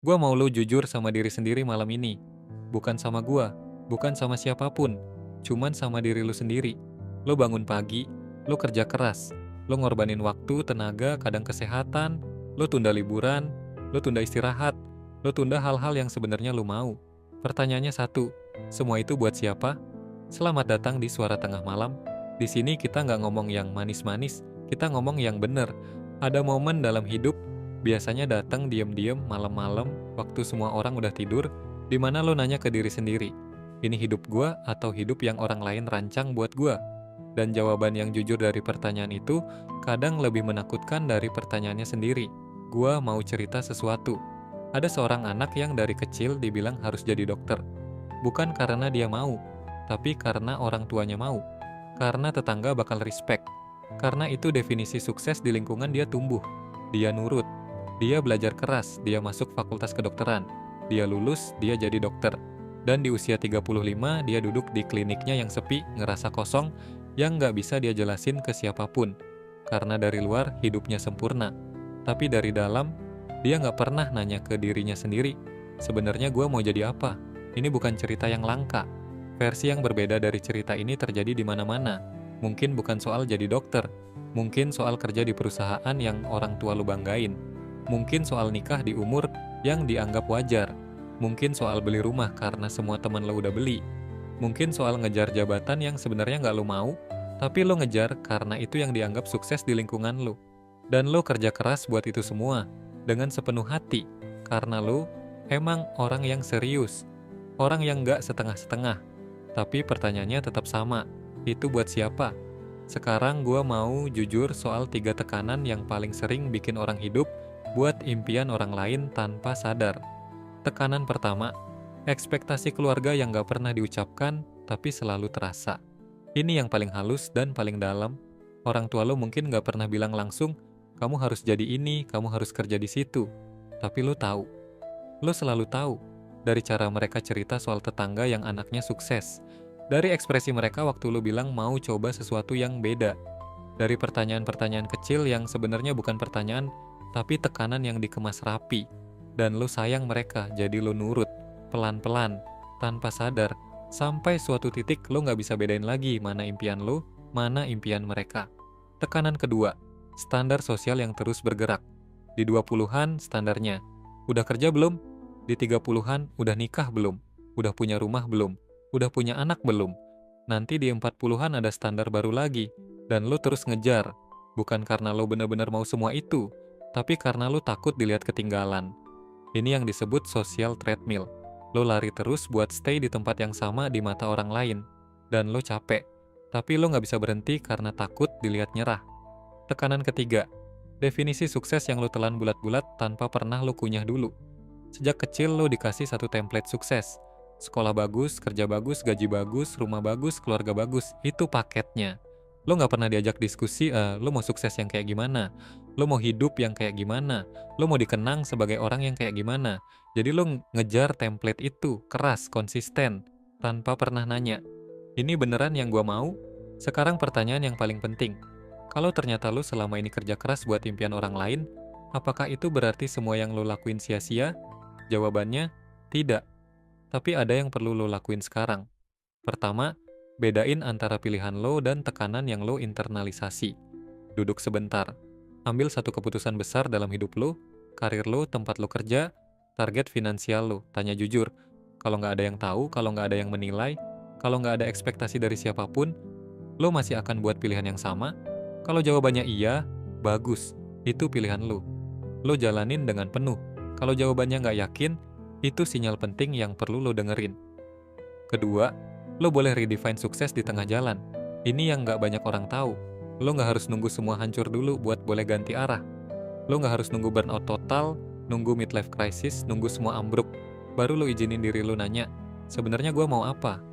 Gua mau lu jujur sama diri sendiri malam ini. Bukan sama gua, bukan sama siapapun, cuman sama diri lu sendiri. Lu bangun pagi, lu kerja keras, lu ngorbanin waktu, tenaga, kadang kesehatan, lu tunda liburan, lu tunda istirahat, lu tunda hal-hal yang sebenarnya lu mau. Pertanyaannya satu, semua itu buat siapa? Selamat datang di Suara Tengah Malam. Di sini kita nggak ngomong yang manis-manis, kita ngomong yang bener. Ada momen dalam hidup, biasanya datang diem-diem malam-malam, waktu semua orang udah tidur, di mana lo nanya ke diri sendiri, ini hidup gua atau hidup yang orang lain rancang buat gua? Dan jawaban yang jujur dari pertanyaan itu kadang lebih menakutkan dari pertanyaannya sendiri. Gua mau cerita sesuatu. Ada seorang anak yang dari kecil dibilang harus jadi dokter. Bukan karena dia mau, tapi karena orang tuanya mau. Karena tetangga bakal respect. Karena itu definisi sukses di lingkungan dia tumbuh. Dia nurut. Dia belajar keras, dia masuk fakultas kedokteran. Dia lulus, dia jadi dokter. Dan di usia 35, dia duduk di kliniknya yang sepi, ngerasa kosong, yang nggak bisa dia jelasin ke siapapun. Karena dari luar, hidupnya sempurna. Tapi dari dalam, dia nggak pernah nanya ke dirinya sendiri, sebenarnya gue mau jadi apa? Ini bukan cerita yang langka. Versi yang berbeda dari cerita ini terjadi di mana-mana. Mungkin bukan soal jadi dokter. Mungkin soal kerja di perusahaan yang orang tua lu banggain. Mungkin soal nikah di umur yang dianggap wajar. Mungkin soal beli rumah karena semua teman lo udah beli. Mungkin soal ngejar jabatan yang sebenarnya nggak lo mau, tapi lo ngejar karena itu yang dianggap sukses di lingkungan lo. Dan lo kerja keras buat itu semua, dengan sepenuh hati, karena lo emang orang yang serius. Orang yang nggak setengah-setengah. Tapi pertanyaannya tetap sama, itu buat siapa? Sekarang gua mau jujur soal 3 tekanan yang paling sering bikin orang hidup buat impian orang lain tanpa sadar. Tekanan pertama, ekspektasi keluarga yang gak pernah diucapkan, tapi selalu terasa. Ini yang paling halus dan paling dalam. Orang tua lo mungkin gak pernah bilang langsung, kamu harus jadi ini, kamu harus kerja di situ. Tapi lo tahu. Lo selalu tahu. Dari cara mereka cerita soal tetangga yang anaknya sukses. Dari ekspresi mereka waktu lo bilang mau coba sesuatu yang beda. Dari pertanyaan-pertanyaan kecil yang sebenarnya bukan pertanyaan, tapi tekanan yang dikemas rapi. Dan lo sayang mereka, jadi lo nurut, pelan-pelan, tanpa sadar, sampai suatu titik lo gak bisa bedain lagi mana impian lo, mana impian mereka. Tekanan kedua, standar sosial yang terus bergerak. Di 20-an standarnya, udah kerja belum? Di 30-an udah nikah belum? Udah punya rumah belum? Udah punya anak belum? Nanti di 40-an ada standar baru lagi, dan lo terus ngejar. Bukan karena lo benar-benar mau semua itu, tapi karena lo takut dilihat ketinggalan. Ini yang disebut social treadmill. Lo lari terus buat stay di tempat yang sama di mata orang lain. Dan lo capek. Tapi lo gak bisa berhenti karena takut dilihat nyerah. Tekanan ketiga. Definisi sukses yang lo telan bulat-bulat tanpa pernah lo kunyah dulu. Sejak kecil lo dikasih satu template sukses. Sekolah bagus, kerja bagus, gaji bagus, rumah bagus, keluarga bagus. Itu paketnya. Lo gak pernah diajak diskusi, lo mau sukses yang kayak gimana? Lo mau hidup yang kayak gimana? Lo mau dikenang sebagai orang yang kayak gimana? Jadi lo ngejar template itu, keras, konsisten, tanpa pernah nanya, ini beneran yang gua mau? Sekarang pertanyaan yang paling penting. Kalau ternyata lo selama ini kerja keras buat impian orang lain, apakah itu berarti semua yang lo lakuin sia-sia? Jawabannya, tidak. Tapi ada yang perlu lo lakuin sekarang. Pertama, bedain antara pilihan lo dan tekanan yang lo internalisasi. Duduk sebentar. Ambil satu keputusan besar dalam hidup lo, karir lo, tempat lo kerja, target finansial lo. Tanya jujur. Kalau nggak ada yang tahu, kalau nggak ada yang menilai, kalau nggak ada ekspektasi dari siapapun, lo masih akan buat pilihan yang sama? Kalau jawabannya iya, bagus. Itu pilihan lo. Lo jalanin dengan penuh. Kalau jawabannya nggak yakin, itu sinyal penting yang perlu lo dengerin. Kedua, lo boleh redefine sukses di tengah jalan. Ini yang nggak banyak orang tahu. Lo nggak harus nunggu semua hancur dulu buat boleh ganti arah. Lo nggak harus nunggu burnout total, nunggu midlife crisis, nunggu semua ambruk. Baru lo izinin diri lo nanya, sebenarnya gue mau apa?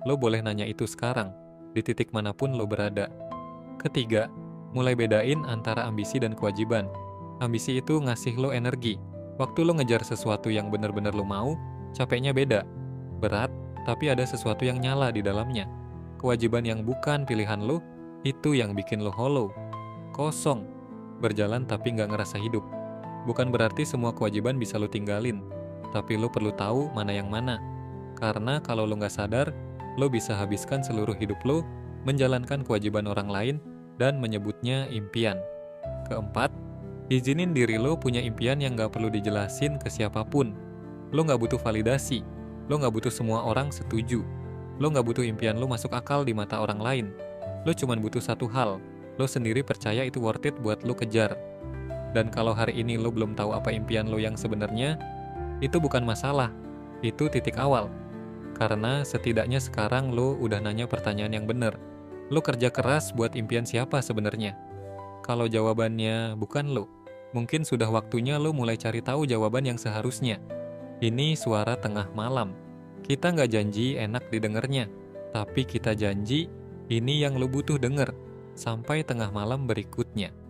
Lo boleh nanya itu sekarang, di titik manapun lo berada. Ketiga, mulai bedain antara ambisi dan kewajiban. Ambisi itu ngasih lo energi. Waktu lo ngejar sesuatu yang benar-benar lo mau, capeknya beda. Berat, tapi ada sesuatu yang nyala di dalamnya. Kewajiban yang bukan pilihan lo, itu yang bikin lo hollow, kosong, berjalan tapi nggak ngerasa hidup. Bukan berarti semua kewajiban bisa lo tinggalin, tapi lo perlu tahu mana yang mana. Karena kalau lo nggak sadar, lo bisa habiskan seluruh hidup lo menjalankan kewajiban orang lain dan menyebutnya impian. Keempat, izinin diri lo punya impian yang nggak perlu dijelasin ke siapapun. Lo nggak butuh validasi, lo nggak butuh semua orang setuju. Lo nggak butuh impian lo masuk akal di mata orang lain. Lo cuma butuh satu hal, lo sendiri percaya itu worth it buat lo kejar. Dan kalau hari ini lo belum tahu apa impian lo yang sebenarnya, itu bukan masalah, itu titik awal. Karena setidaknya sekarang lo udah nanya pertanyaan yang bener. Lo kerja keras buat impian siapa sebenarnya? Kalau jawabannya bukan lo, mungkin sudah waktunya lo mulai cari tahu jawaban yang seharusnya. Ini suara tengah malam. Kita nggak janji enak didengarnya, tapi kita janji ini yang lo butuh denger sampai tengah malam berikutnya.